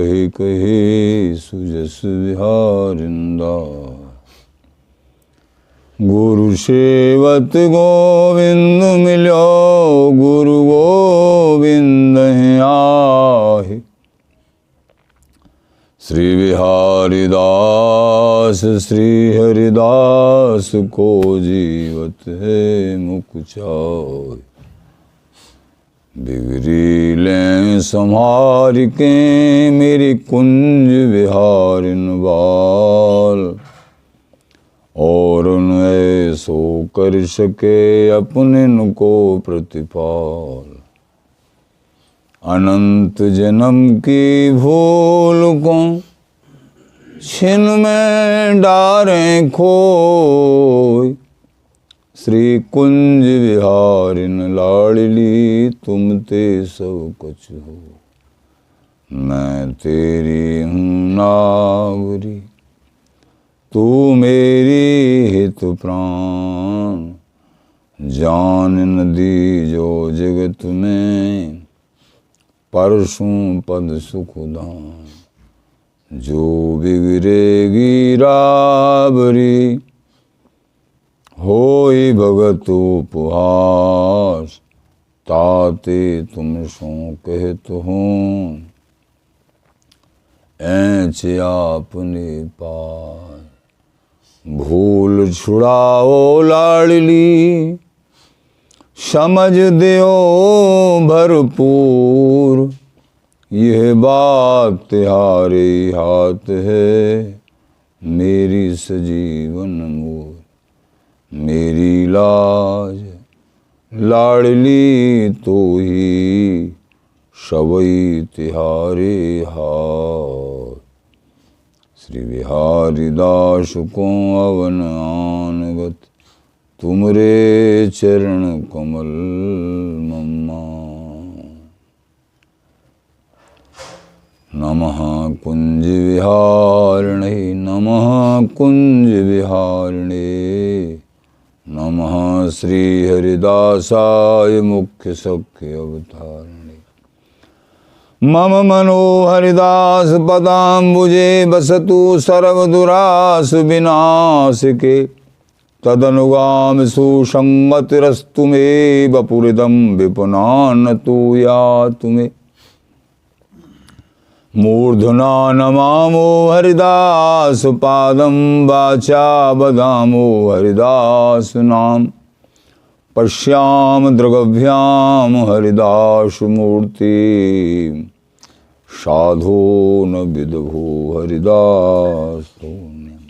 कहे कहे सुजस विहारिंदा। गुरु सेवत गोविंद मिलो, गुरु गोविंद आहे। श्री बिहारी दास श्री हरिदास को जीवत है मुख चाय। बिगड़ी लें संहार के मेरी कुंज विहारिन बाल। और उन ऐसो कर सके अपने को प्रतिपाल। अनंत जन्म की भूल को छिन में डारें खोय। श्री कुंज विहारिन लाडली तुम ते सब कुछ हो। मैं तेरी हूँ नागरी, तू मेरी हित प्राण। जान नदी जो जगत में, परसों पद सुखदान। जो बिगड़ेगी राबरी, होई भगत उपहास। ताते तुम सो कहत हो, ऐच आपने पास। भूल छुड़ाओ लाडली, समझ देओ भरपूर। यह बात तिहारे हाथ है, मेरी सजीवन मोर। मेरी लाज लाडली तो ही, सबई तिहारे हाथ। श्री बिहारी दास को अवन आनगत, तुमरे चरण कमल मम्मा। नमः कुंज विहारिणे, नमः कुंज विहारिणे। नमः श्री हरिदासाय मुख्य सख्य अवतारिणे। मम मनो हरिदास पदाम्बुजे बसतु सर्वदुरास विनाशिके। तदनुगामि सुसंगतिरस्तु मे, वपुरिदं विपुनान्नतु यातु मे। मूर्धना नमामो हरिदास पादं, वाचा वदामो हरिदास नाम। पश्याम दृगभ्याम हरिदास मूर्ति, साधो न विदभो हरिदास पुण्यम।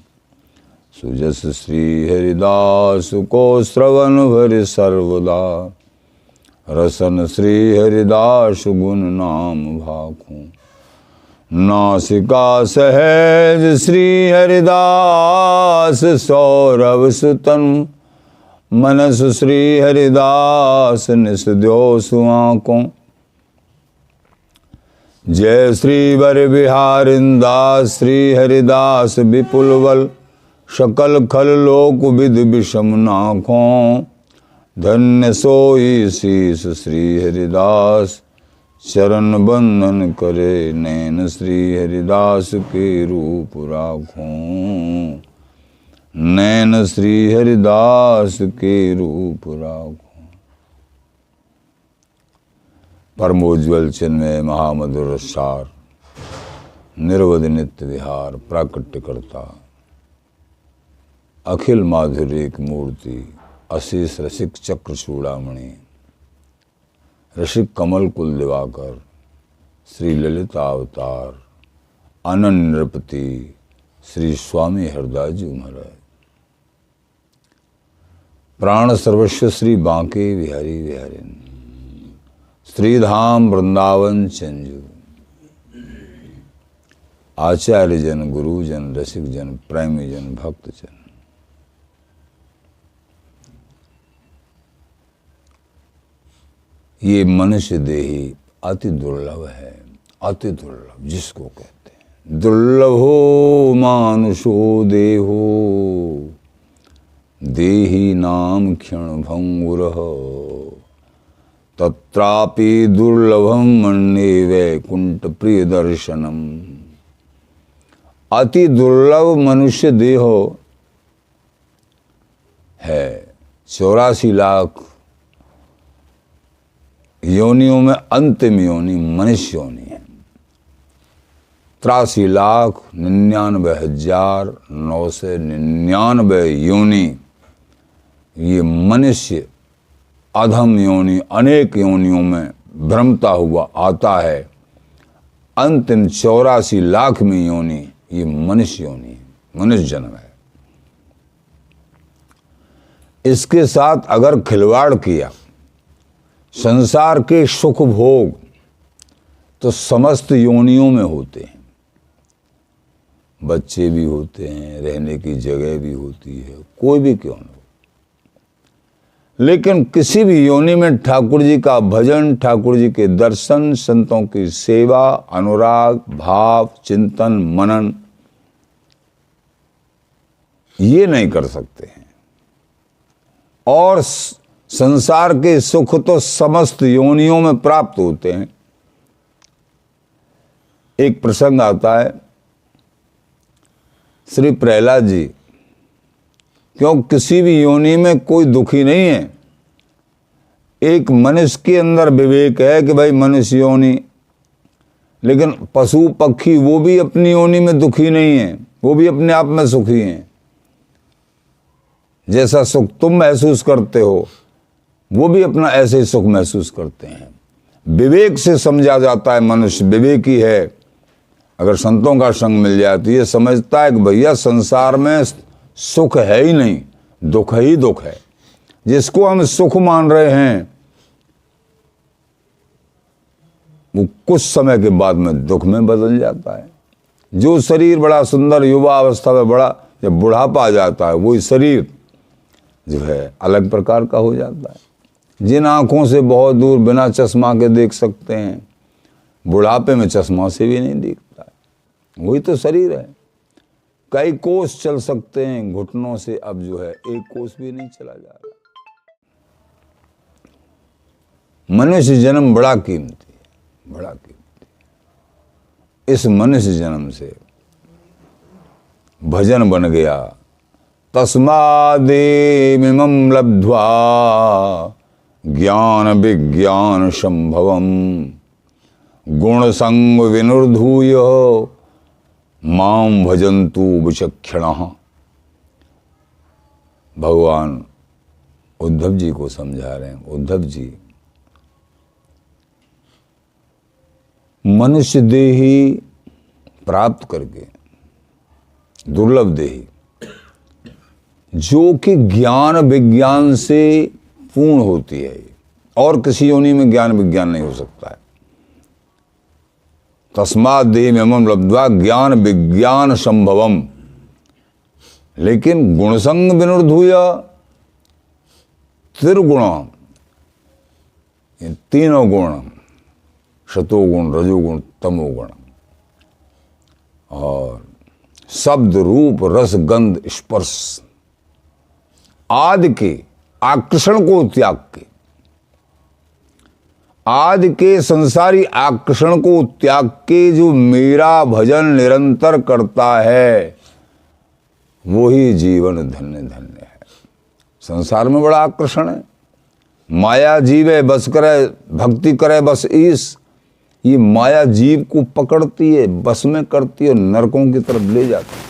सुजस श्री हरिदास को श्रवण भरि सर्वदा। रसन श्री हरिदास गुण नाम भाखूं। नासिका सहज श्री हरिदास सौरभ सुतन। मनस श्री हरिदास निस द्यो सुआंकों। जय श्री वर बिहारिंदास श्री हरिदास विपुल बल। सकल खल लोक विद विषम नाखों। धन्य सोई शीस श्री हरिदास, चरण बंदन करे नैन श्री हरिदास के रूप राखों। नैन श्री हरिदास के रूप राखों। परमोज्वल चिन्मय महामधुर सार, निर्वध नित्य विहार प्राकट्य करता। अखिल माधुर्य मूर्ति, अशेष रसिक चक्र चूड़ामणि। ऋषिक कमल कुल दिवाकर, श्री ललिता अवतार। अनन्य नृपति श्री स्वामी हरदास जी महाराज। प्राण सर्वस्व श्री बांके बिहारी बिहारिन। श्रीधाम वृंदावन चंजू। आचार्य जन, गुरुजन, रसिक जन, प्रेमी जन, भक्त जन। ये मनुष्य देही अति दुर्लभ है, अति दुर्लभ जिसको कहते हैं। दुर्लभो मानुषो देहो, देही नाम क्षण भंगुर। तत्रापि दुर्लभम मन्ये वैकुंठ प्रिय दर्शनम। अति दुर्लभ मनुष्य देह है। 84 लाख योनियों में अंतिम योनि मनुष्य योनि है। 83,99,999 योनि ये मनुष्य अधम योनि अनेक योनियों में भ्रमता हुआ आता है। अंतिम 84 लाख में योनि ये मनुष्य योनि है, मनुष्य जन्म है। इसके साथ अगर खिलवाड़ किया संसार के सुख भोग तो समस्त योनियों में होते हैं। बच्चे भी होते हैं, रहने की जगह भी होती है, कोई भी क्यों न हो, लेकिन किसी भी योनि में ठाकुर जी का भजन, ठाकुर जी के दर्शन, संतों की सेवा, अनुराग, भाव, चिंतन, मनन ये नहीं कर सकते हैं। और संसार के सुख तो समस्त योनियों में प्राप्त होते हैं। एक प्रसंग आता है, श्री प्रहलाद जी, क्यों किसी भी योनि में कोई दुखी नहीं है। एक मनुष्य के अंदर विवेक है कि भाई मनुष्य योनि, लेकिन पशु पक्षी वो भी अपनी योनि में दुखी नहीं है, वो भी अपने आप में सुखी हैं। जैसा सुख तुम महसूस करते हो वो भी अपना ऐसे ही सुख महसूस करते हैं। विवेक से समझा जाता है, मनुष्य विवेकी है। अगर संतों का संग मिल जाए तो ये समझता है कि भैया संसार में सुख है ही नहीं, दुख ही दुख है। जिसको हम सुख मान रहे हैं वो कुछ समय के बाद में दुख में बदल जाता है। जो शरीर बड़ा सुंदर युवा अवस्था में बड़ा, जब बुढ़ापा आ जाता है वही शरीर जो है अलग प्रकार का हो जाता है। जिन आंखों से बहुत दूर बिना चश्मा के देख सकते हैं, बुढ़ापे में चश्मा से भी नहीं दिखता है। वही तो शरीर है। कई कोस चल सकते हैं घुटनों से, अब जो है एक कोस भी नहीं चला जा रहा। मनुष्य जन्म बड़ा कीमती है, बड़ा कीमती। इस मनुष्य जन्म से भजन बन गया। तस्मादेमिमं लब्ध्वा ज्ञान विज्ञान संभवम गुण संग विनुर्धूय माम भजन्तु विचक्षणः। भगवान उद्धव जी को समझा रहे हैं। उद्धव जी, मनुष्य देही प्राप्त करके, दुर्लभ देही जो कि ज्ञान विज्ञान से पूर्ण होती है, और किसी योनि में ज्ञान विज्ञान नहीं हो सकता है। तस्मात् देहिमिमं लब्ध्वा ज्ञान विज्ञान संभवम। लेकिन गुणसंग विनुर्धूय, त्रिगुण, ये तीनों गुण, सतोगुण, रजोगुण, तमोगुण, और शब्द रूप रस गंध स्पर्श आदि के आकर्षण को त्याग के, आदि के संसारी आकर्षण को त्याग के जो मेरा भजन निरंतर करता है वही जीवन धन्य धन्य है। संसार में बड़ा आकर्षण है। माया जीवे बस करे, भक्ति करे बस ईस। ये माया जीव को पकड़ती है, बस में करती है, नरकों की तरफ ले जाती है।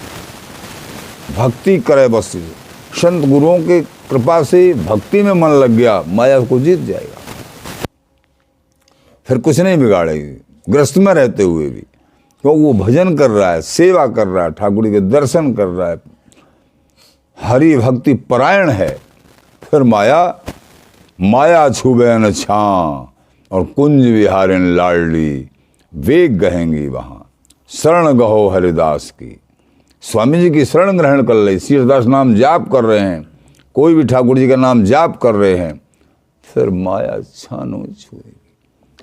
भक्ति करे बस ईस। संत गुरुओं की कृपा से भक्ति में मन लग गया, माया को जीत जाएगा, फिर कुछ नहीं बिगाड़ेगी। ग्रस्त में रहते हुए भी, क्योंकि वो भजन कर रहा है, सेवा कर रहा है, ठाकुर के दर्शन कर रहा है, हरि भक्ति परायण है, फिर माया छुबे न छां और कुंज विहारिन लाडली वेग गहेंगी वहां। शरण गहो हरिदास की। स्वामी जी की शरण ग्रहण कर ले, शीरदास नाम जाप कर रहे हैं, कोई भी ठाकुर जी का नाम जाप कर रहे हैं, फिर माया छानो छुएगी,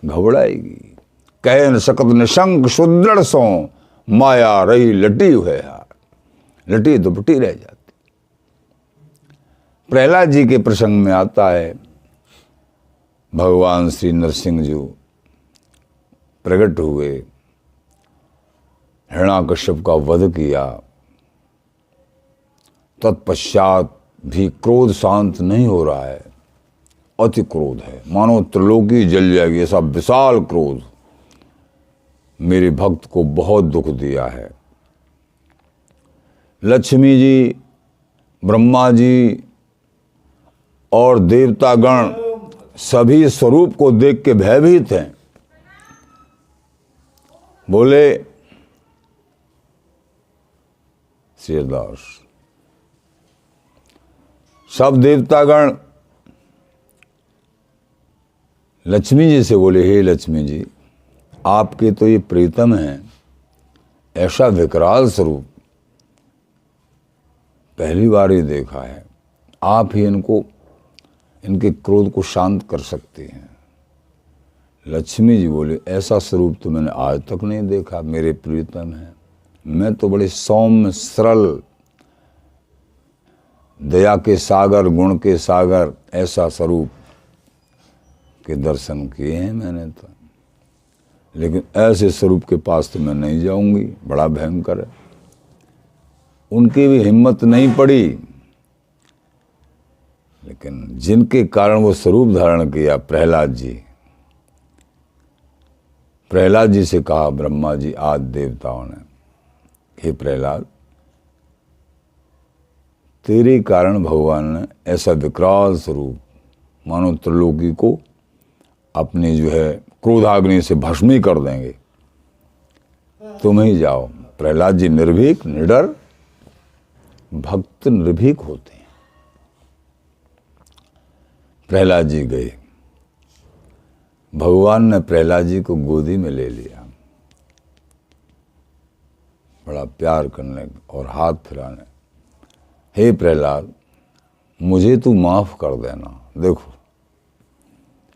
घबराएगी। कह न सकत निशंक सुदृढ़ सो माया रही लटी हुए हार। लटी दुपटी रह जाती। प्रहलाद जी के प्रसंग में आता है, भगवान श्री नरसिंह जी प्रकट हुए, हिरण्याकश्यप का वध किया। तत्पश्चात भी क्रोध शांत नहीं हो रहा है, अति क्रोध है, मानो त्रिलोकी जल जाएगी, ऐसा विशाल क्रोध मेरे भक्त को बहुत दुख दिया है। लक्ष्मी जी, ब्रह्मा जी और देवतागण सभी स्वरूप को देख के भयभीत हैं। बोले श्रीदास, सब देवतागण लक्ष्मी जी से बोले, हे लक्ष्मी जी, आपके तो ये प्रीतम हैं, ऐसा विकराल स्वरूप पहली बार ही देखा है, आप ही इनके क्रोध को शांत कर सकते हैं। लक्ष्मी जी बोले, ऐसा स्वरूप तो मैंने आज तक नहीं देखा, मेरे प्रीतम हैं, मैं तो बड़े सौम्य सरल, दया के सागर, गुण के सागर, ऐसा स्वरूप के दर्शन किए हैं मैंने तो, लेकिन ऐसे स्वरूप के पास तो मैं नहीं जाऊंगी, बड़ा भयंकर है। उनकी भी हिम्मत नहीं पड़ी, लेकिन जिनके कारण वो स्वरूप धारण किया, प्रहलाद जी से कहा ब्रह्मा जी आदि देवताओं ने, हे प्रहलाद, तेरे कारण भगवान ने ऐसा विकराल स्वरूप, मानो त्रिलोकी को अपनी जो है क्रोधाग्नि से भस्मी कर देंगे, तुम ही जाओ। प्रहलाद जी निर्भीक, निडर, भक्त निर्भीक होते हैं। प्रहलाद जी गए, भगवान ने प्रहलाद जी को गोदी में ले लिया, बड़ा प्यार करने और हाथ फिराने, हे प्रहलाद, मुझे तू माफ कर देना। देखो,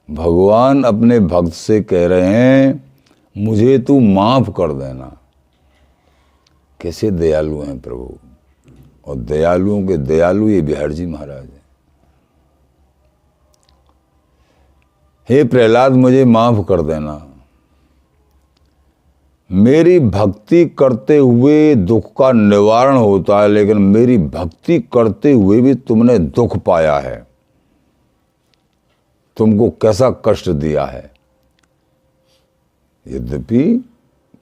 भगवान अपने भक्त से कह रहे हैं, मुझे तू माफ कर देना। कैसे दयालु हैं प्रभु, और दयालुओं के दयालु ये बिहार जी महाराज हैं। हे प्रहलाद, मुझे माफ कर देना, मेरी भक्ति करते हुए दुख का निवारण होता है, लेकिन मेरी भक्ति करते हुए भी तुमने दुख पाया है, तुमको कैसा कष्ट दिया है। यद्यपि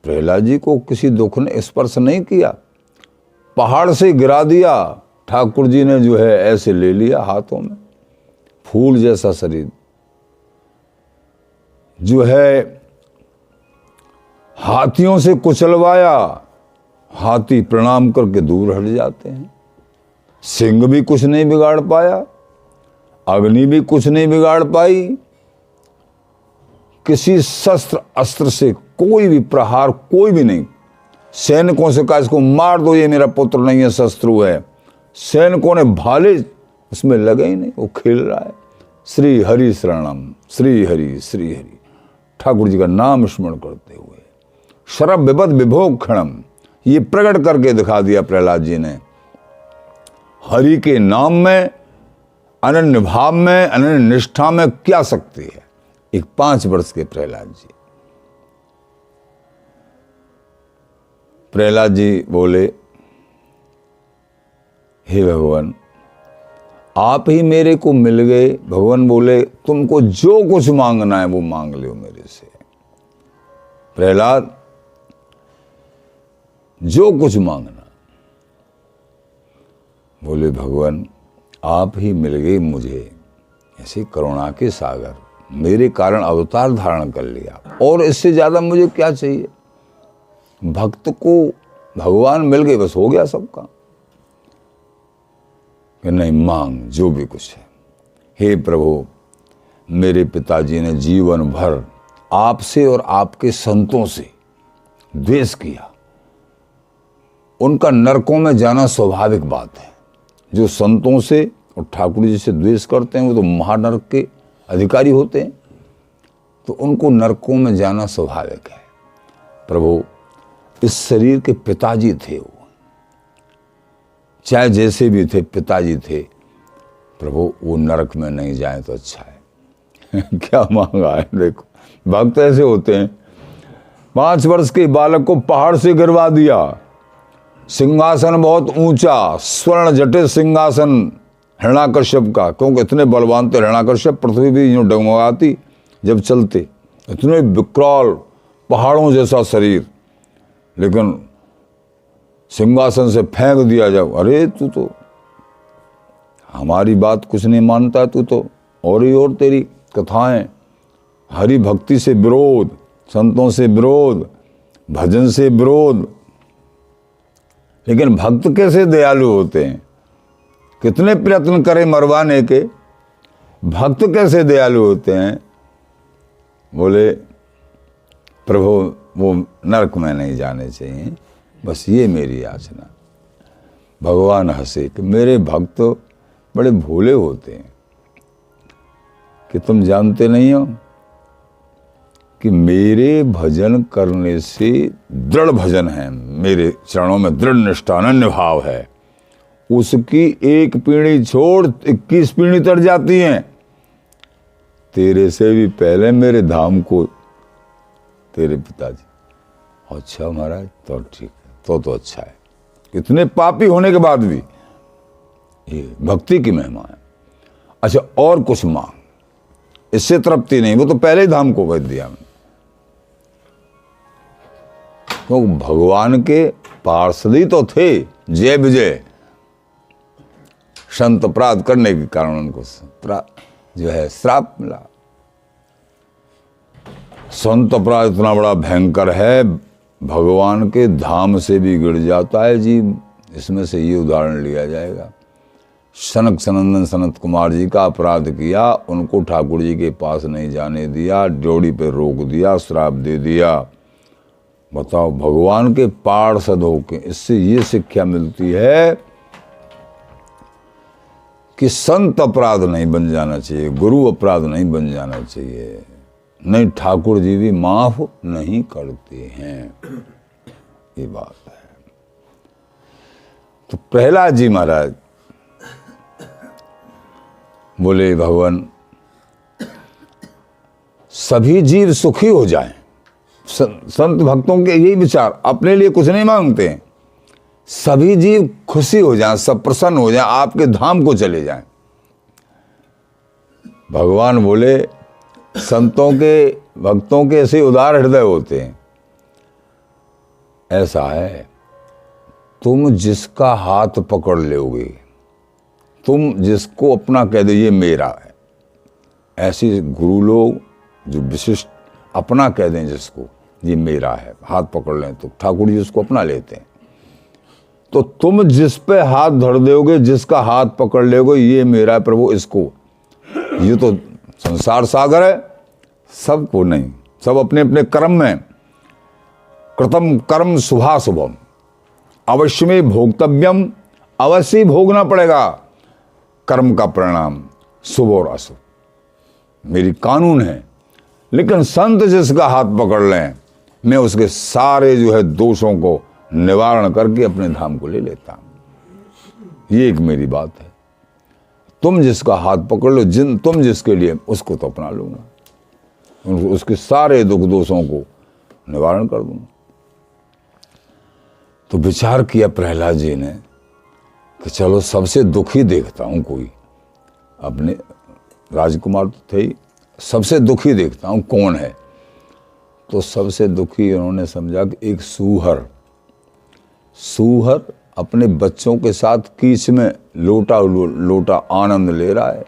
प्रहलाद जी को किसी दुख ने स्पर्श नहीं किया, पहाड़ से गिरा दिया, ठाकुर जी ने जो है ऐसे ले लिया हाथों में, फूल जैसा शरीर जो है हाथियों से कुचलवाया, हाथी प्रणाम करके दूर हट जाते हैं। सिंह भी कुछ नहीं बिगाड़ पाया, अग्नि भी कुछ नहीं बिगाड़ पाई, किसी शस्त्र अस्त्र से कोई भी प्रहार, कोई भी नहीं। सैनिकों से कहा इसको मार दो, ये मेरा पुत्र नहीं है, शत्रु है। सैनिकों ने भाले उसमें लगे ही नहीं, वो खेल रहा है। श्री हरि शरणम, श्री हरि, श्री हरि, ठाकुर जी का नाम स्मरण करते हुए शरब विपद विभोग क्षणम, ये प्रकट करके दिखा दिया प्रहलाद जी ने। हरि के नाम में, अनन्य भाव में, अनन्य निष्ठा में क्या शक्ति है। एक 5 वर्ष के प्रहलाद जी। प्रहलाद जी बोले, हे भगवान, आप ही मेरे को मिल गए। भगवान बोले, तुमको जो कुछ मांगना है वो मांग लो मेरे से। प्रहलाद, जो कुछ मांगना। बोले, भगवान आप ही मिल गए मुझे, ऐसे करुणा के सागर, मेरे कारण अवतार धारण कर लिया, और इससे ज्यादा मुझे क्या चाहिए। भक्त को भगवान मिल गए, बस हो गया सबका। कि नहीं, मांग जो भी कुछ है। हे प्रभु, मेरे पिताजी ने जीवन भर आपसे और आपके संतों से द्वेष किया, उनका नरकों में जाना स्वाभाविक बात है। जो संतों से और ठाकुर जी से द्वेष करते हैं वो तो महानरक के अधिकारी होते हैं, तो उनको नरकों में जाना स्वाभाविक है। प्रभु, इस शरीर के पिताजी थे वो, चाहे जैसे भी थे पिताजी थे। प्रभु, वो नरक में नहीं जाए तो अच्छा है। क्या मांगा है। देखो भक्त ऐसे होते हैं। 5 वर्ष के बालक को पहाड़ से गिरवा दिया, सिंहासन बहुत ऊंचा, स्वर्ण जटित सिंहासन हिरण्याकश्यप का, क्योंकि इतने बलवान थे हिरण्याकश्यप, पृथ्वी भी यूं डगमगाती जब चलते, इतने विकराल पहाड़ों जैसा शरीर, लेकिन सिंहासन से फेंक दिया जब, अरे तू तो हमारी बात कुछ नहीं मानता, तू तो और ही और तेरी कथाएं, हरि भक्ति से विरोध, संतों से विरोध, भजन से विरोध। लेकिन भक्त कैसे दयालु होते हैं, कितने प्रयत्न करें मरवाने के, भक्त कैसे दयालु होते हैं। बोले प्रभु वो नरक में नहीं जाने चाहिए, बस ये मेरी याचना। भगवान हंसे कि मेरे भक्त बड़े भोले होते हैं कि तुम जानते नहीं हो कि मेरे भजन करने से दृढ़ भजन है, मेरे चरणों में दृढ़ निष्ठा अनन्य भाव है, उसकी एक पीढ़ी छोड़ 21 पीढ़ी तर जाती हैं। तेरे से भी पहले मेरे धाम को तेरे पिताजी। अच्छा महाराज, तो ठीक है, तो अच्छा है। कितने पापी होने के बाद भी ये भक्ति की महिमा है। अच्छा और कुछ मांग, इससे तृप्ति नहीं, वो तो पहले ही धाम को भेज दिया मैंने। क्योंकि भगवान के पार्षदी तो थे, जय विजय, संत अपराध करने के कारण उनको जो है श्राप मिला। संत अपराध इतना बड़ा भयंकर है, भगवान के धाम से भी गिर जाता है जीव। इसमें से ये उदाहरण लिया जाएगा। सनक सनंदन सनत कुमार जी का अपराध किया, उनको ठाकुर जी के पास नहीं जाने दिया, ड्योढ़ी पे रोक दिया, श्राप दे दिया। बताओ, भगवान के पार्षद होके इससे ये शिक्षा मिलती है कि संत अपराध नहीं बन जाना चाहिए, गुरु अपराध नहीं बन जाना चाहिए, नहीं ठाकुर जी भी माफ नहीं करते हैं। ये बात है। तो प्रहलाद जी महाराज बोले भगवान सभी जीव सुखी हो जाएं। संत भक्तों के यही विचार, अपने लिए कुछ नहीं मांगते हैं, सभी जीव खुशी हो जाएं, सब प्रसन्न हो जाएं, आपके धाम को चले जाएं। भगवान बोले संतों के भक्तों के ऐसे उदार हृदय होते हैं। ऐसा है, तुम जिसका हाथ पकड़ लोगे, तुम जिसको अपना कह दो ये मेरा है, ऐसे गुरु लोग जो विशिष्ट अपना कह दें जिसको ये मेरा है, हाथ पकड़ लें, तो ठाकुर जी उसको अपना लेते हैं। तो तुम जिस पे हाथ धर दोगे, जिसका हाथ पकड़ लोगे, ये मेरा है प्रभु, इसको, ये तो संसार सागर है, सबको नहीं, सब अपने अपने कर्म में, कृतम कर्म शुभाशुभम अवश्य में भोक्तव्यम, अवश्य भोगना पड़ेगा कर्म का परिणाम, शुभ और अशुभ, मेरी कानून है। लेकिन संत जिसका हाथ पकड़ लें, मैं उसके सारे जो है दोषों को निवारण करके अपने धाम को ले लेता हूं। ये एक मेरी बात है। तुम जिसका हाथ पकड़ लो, तुम जिसके लिए, उसको तो अपना लूंगा, उसके सारे दुख दोषों को निवारण कर दूंगा। तो विचार किया प्रहलाद जी ने कि चलो सबसे दुखी देखता हूं कोई, अपने राजकुमार तो थे ही, सबसे दुखी देखता हूं कौन है। तो सबसे दुखी उन्होंने समझा कि एक सूहर अपने बच्चों के साथ कीच में लोटा आनंद ले रहा है,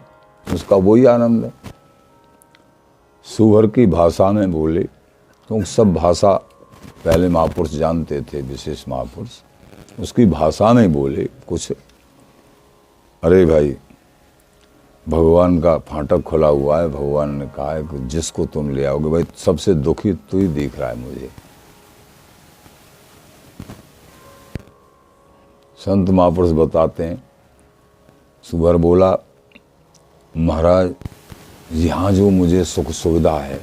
उसका वही आनंद है। सूहर की भाषा में बोले, क्योंकि सब भाषा पहले महापुरुष जानते थे, विशेष महापुरुष, उसकी भाषा में बोले कुछ, अरे भाई भगवान का फाटक खुला हुआ है, भगवान ने कहा है कि जिसको तुम ले आओगे, भाई सबसे दुखी तू ही दिख रहा है मुझे। संत महापुरुष बताते हैं, सुबर बोला महाराज यहाँ जो मुझे सुख सुविधा है,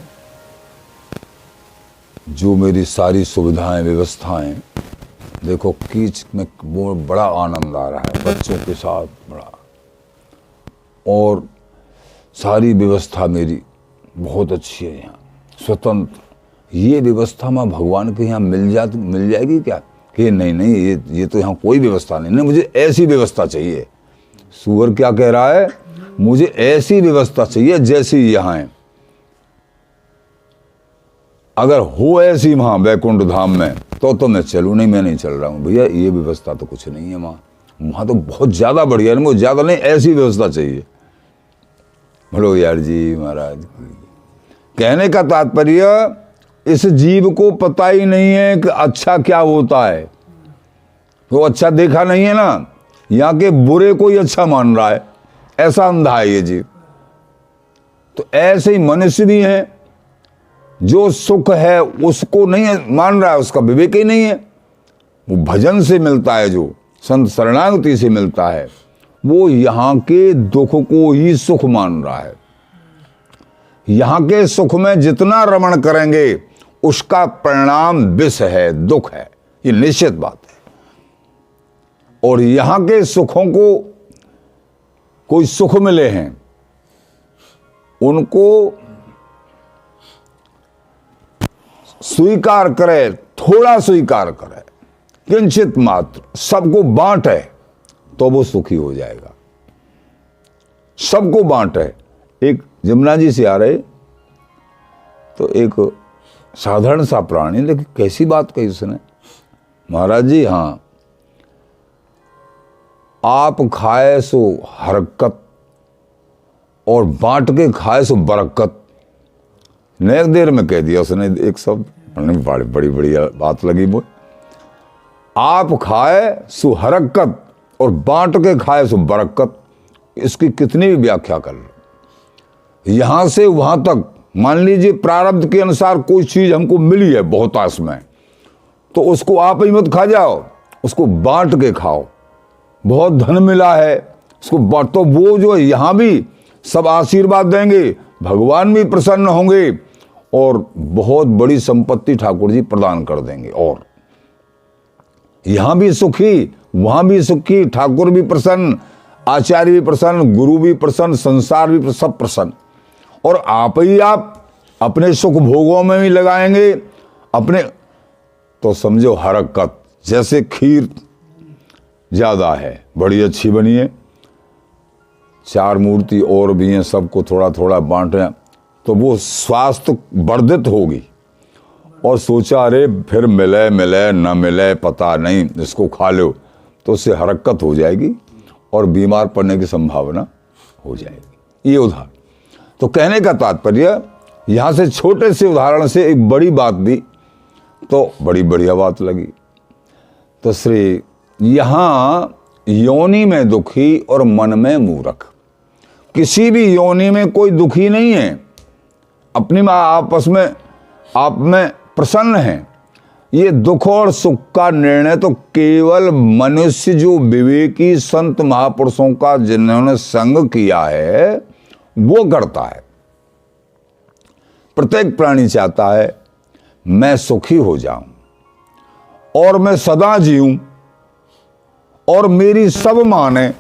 जो मेरी सारी सुविधाएं व्यवस्थाएं, देखो कीच में वो बड़ा आनंद आ रहा है, बच्चों के साथ बड़ा, और सारी व्यवस्था मेरी बहुत अच्छी है यहाँ, स्वतंत्र। ये व्यवस्था माँ भगवान के यहाँ मिल जाएगी क्या? कि नहीं ये तो यहाँ कोई व्यवस्था नहीं, मुझे ऐसी व्यवस्था चाहिए। सूअर क्या कह रहा है? मुझे ऐसी व्यवस्था चाहिए जैसी यहाँ है। अगर हो ऐसी वहाँ वैकुंठ धाम में तो मैं चलूँ, नहीं मैं नहीं चल रहा हूँ भैया, ये व्यवस्था तो कुछ नहीं है वहाँ तो बहुत ज़्यादा बढ़िया है, मुझे ज़्यादा नहीं, ऐसी व्यवस्था चाहिए। बोलो यार जी महाराज। कहने का तात्पर्य, इस जीव को पता ही नहीं है कि अच्छा क्या होता है। वो अच्छा देखा नहीं है ना, यहाँ के बुरे को ही अच्छा मान रहा है, ऐसा अंधा है ये जीव। तो ऐसे ही मनुष्य भी हैं, जो सुख है उसको नहीं मान रहा है, उसका विवेक ही नहीं है। वो भजन से मिलता है, जो संत शरणागति से मिलता है, वो यहाँ के दुख को ही सुख मान रहा है। यहाँ के सुख में जितना रमण करेंगे उसका परिणाम विष है, दुख है, ये निश्चित बात है। और यहाँ के सुखों को कोई सुख मिले हैं, उनको स्वीकार करे, थोड़ा स्वीकार करे, किंचित मात्र, सबको बांटे तो वो सुखी हो जाएगा। सबको बांटे। एक जमुना जी से आ रहे तो एक साधारण सा प्राणी, लेकिन कैसी बात कही उसने। महाराज जी, हाँ, आप खाए सो हरकत और बांट के खाए सो बरकत। नेक देर में कह दिया उसने एक शब्द, बड़ी बढ़िया बात लगी वो। आप खाए सो हरकत और बांट के खाए सो बरकत। इसकी कितनी भी व्याख्या कर लो। यहां से वहां तक, मान लीजिए प्रारब्ध के अनुसार कोई चीज हमको मिली है बहुतांश में, तो उसको आप ही मत खा जाओ, उसको बांट के खाओ। बहुत धन मिला है, उसको बांट, तो वो जो यहां भी सब आशीर्वाद देंगे, भगवान भी प्रसन्न होंगे और बहुत बड़ी संपत्ति ठाकुर जी प्रदान कर देंगे। और यहां भी सुखी, वहां भी सुखी, ठाकुर भी प्रसन्न, आचार्य भी प्रसन्न, गुरु भी प्रसन्न, संसार भी सब प्रसन्न। और आप ही आप अपने सुख भोगों में भी लगाएंगे अपने, तो समझो हरकत। जैसे खीर ज्यादा है, बड़ी अच्छी बनी है, 4 मूर्ति और भी हैं, सबको थोड़ा थोड़ा बांटे, तो वो स्वास्थ्य वर्धित होगी। और सोचा अरे फिर मिले मिले न मिले पता नहीं, इसको खा लो, तो उससे हरकत हो जाएगी और बीमार पड़ने की संभावना हो जाएगी। ये उदाहरण। तो कहने का तात्पर्य, यहाँ से छोटे से उदाहरण से एक बड़ी बात भी तो बड़ी बढ़िया बात लगी। तो श्री यहाँ योनि में दुखी और मन में मूर्ख। किसी भी योनि में कोई दुखी नहीं है, अपनी माँ आपस में आप में प्रसन्न है। ये दुख और सुख का निर्णय तो केवल मनुष्य जो विवेकी संत महापुरुषों का जिन्होंने संग किया है वो करता है। प्रत्येक प्राणी चाहता है मैं सुखी हो जाऊं और मैं सदा जीऊं और मेरी सब माने,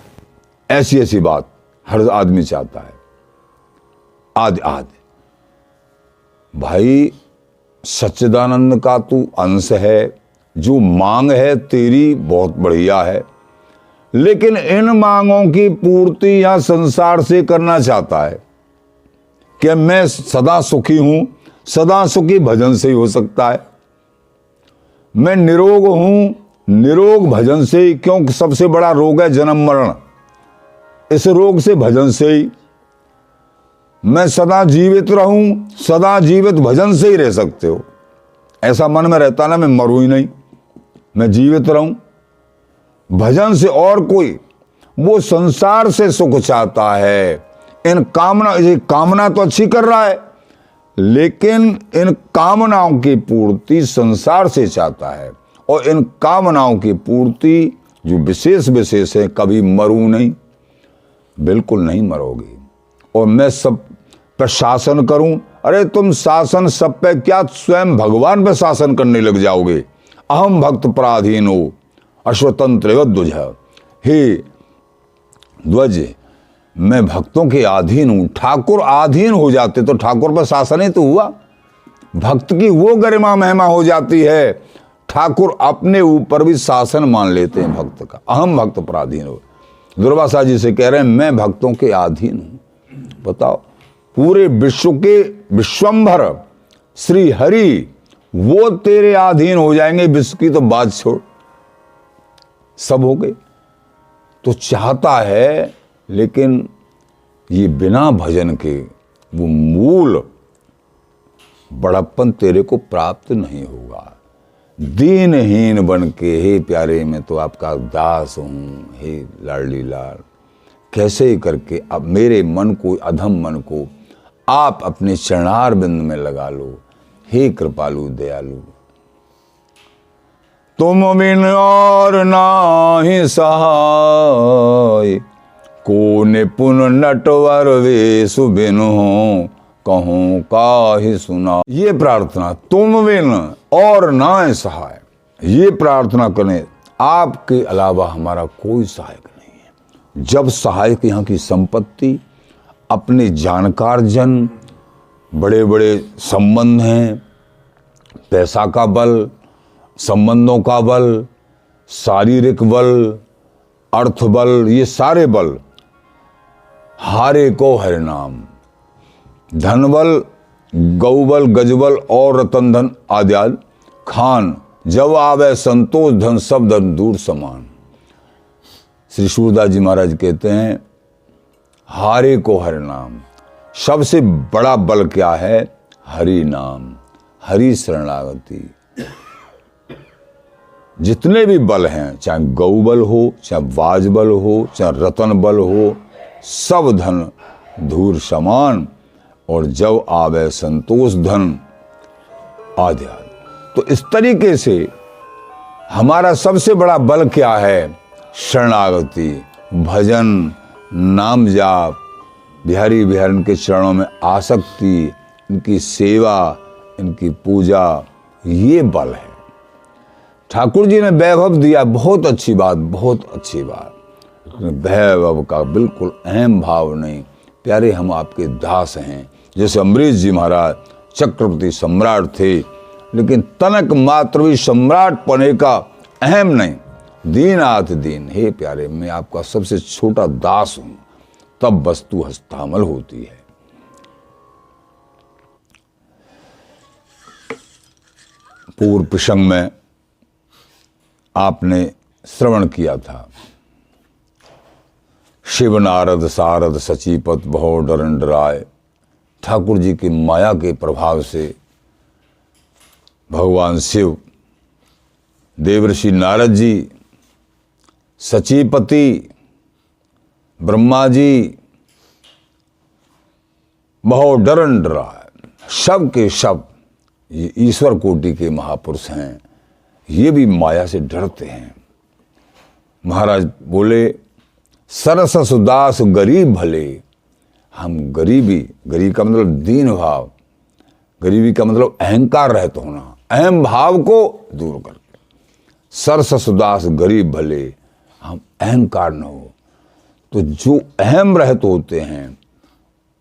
ऐसी ऐसी बात हर आदमी चाहता है। आदि भाई सच्चिदानंद का तू अंश है, जो मांग है तेरी बहुत बढ़िया है, लेकिन इन मांगों की पूर्ति यहां संसार से करना चाहता है कि मैं सदा सुखी हूं। सदा सुखी भजन से ही हो सकता है। मैं निरोग हूं, निरोग भजन से ही, क्योंकि सबसे बड़ा रोग है जन्म मरण, इस रोग से भजन से ही। मैं सदा जीवित रहूं, सदा जीवित भजन से ही रह सकते हो। ऐसा मन में रहता ना मैं मरूं ही नहीं, मैं जीवित रहूं भजन से। और कोई वो संसार से सुख चाहता है, इन कामना तो अच्छी कर रहा है, लेकिन इन कामनाओं की पूर्ति संसार से चाहता है। और इन कामनाओं की पूर्ति जो विशेष है, कभी मरूं नहीं, बिल्कुल नहीं मरोगे। और मैं सब पर शासन करूं, अरे तुम शासन सब पे क्या, स्वयं भगवान पे शासन करने लग जाओगे। अहम भक्त पराधीन हो अश्वतंत्र ध्वज। हे ध्वज, मैं भक्तों के अधीन हूं। ठाकुर अधीन हो जाते तो ठाकुर पर शासन ही तो हुआ। भक्त की वो गरिमा महिमा हो जाती है, ठाकुर अपने ऊपर भी शासन मान लेते हैं भक्त का। अहम भक्त पराधीन हो। दुर्वासा जी से कह रहे हैं मैं भक्तों के अधीन हूं। बताओ, पूरे विश्व के विश्वंभर श्री हरि वो तेरे अधीन हो जाएंगे, विश्व की तो बात छोड़, सब हो गए। तो चाहता है, लेकिन ये बिना भजन के वो मूल बड़प्पन तेरे को प्राप्त नहीं होगा। दीनहीन बन के, हे प्यारे मैं तो आपका दास हूँ, हे लाडली लाल, कैसे ही करके अब मेरे मन को, अधम मन को आप अपने चरणार बिंद में लगा लो। हे कृपालु दयालु, तुम बिन और नाही सहाय, को निपुण नटवर वेशु बिन हो, कहूं काहि सुना। ये प्रार्थना, तुम बिन और ना सहाय, ये प्रार्थना करें, आपके अलावा हमारा कोई सहायक नहीं है। जब सहायक यहाँ की संपत्ति, अपने जानकार जन, बड़े बड़े संबंध हैं, पैसा का बल, संबंधों का बल, शारीरिक बल, अर्थ बल, ये सारे बल, हारे को हरि नाम, धन बल, गौबल, गजबल और रतन धन आदि खान, जब आवे संतोष धन सब धन दूर समान। श्री सूरदास जी महाराज कहते हैं हारे को हरि नाम, सबसे बड़ा बल क्या है? हरि नाम, हरि शरणागति। जितने भी बल हैं, चाहे गौबल हो, चाहे वाजबल हो, चाहे रतन बल हो, सब धन धूर समान, और जब आवे संतोष धन आदि। तो इस तरीके से हमारा सबसे बड़ा बल क्या है? शरणागति, भजन, नाम जाप, बिहारी बिहारन के चरणों में आसक्ति, इनकी सेवा, इनकी पूजा, ये बल है। ठाकुर जी ने वैभव दिया, बहुत अच्छी बात, बहुत अच्छी बात। वैभव का बिल्कुल अहम भाव नहीं। प्यारे हम आपके दास हैं। जैसे अमरीश जी महाराज चक्रवर्ती सम्राट थे, लेकिन तनक मात्र भी सम्राट पने का अहम नहीं, दीनाथ दीन, हे प्यारे मैं आपका सबसे छोटा दास हूं, तब वस्तु हस्तामल होती है। पूर्व प्रसंग में आपने श्रवण किया था, शिव नारद सारद सचीपत बहु डरन डराए। ठाकुर जी की माया के प्रभाव से भगवान शिव, देवर्षि नारद जी, सचीपति ब्रह्मा जी, बहु डरन डराए, सब के सब ये ईश्वर कोटि के महापुरुष हैं, ये भी माया से डरते हैं। महाराज बोले सरस सुदास गरीब भले, हम गरीबी, गरीब का मतलब दीन भाव, गरीबी का मतलब अहंकार रहित होना, अहम भाव को दूर करके, सरस सुदास गरीब भले, हम अहंकार न हो। तो जो अहम रहित होते हैं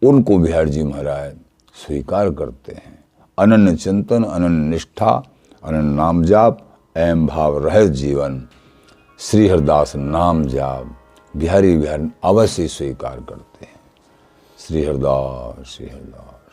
उनको बिहार जी महाराज स्वीकार करते हैं। अनन्य चिंतन, अनन्य निष्ठा, अनन्य नाम जाप, अहम भाव रहित जीवन, श्री हरिदास नाम जाप बिहारी बिहार अवश्य स्वीकार करते हैं। श्री हरिदास, श्री हरिदास।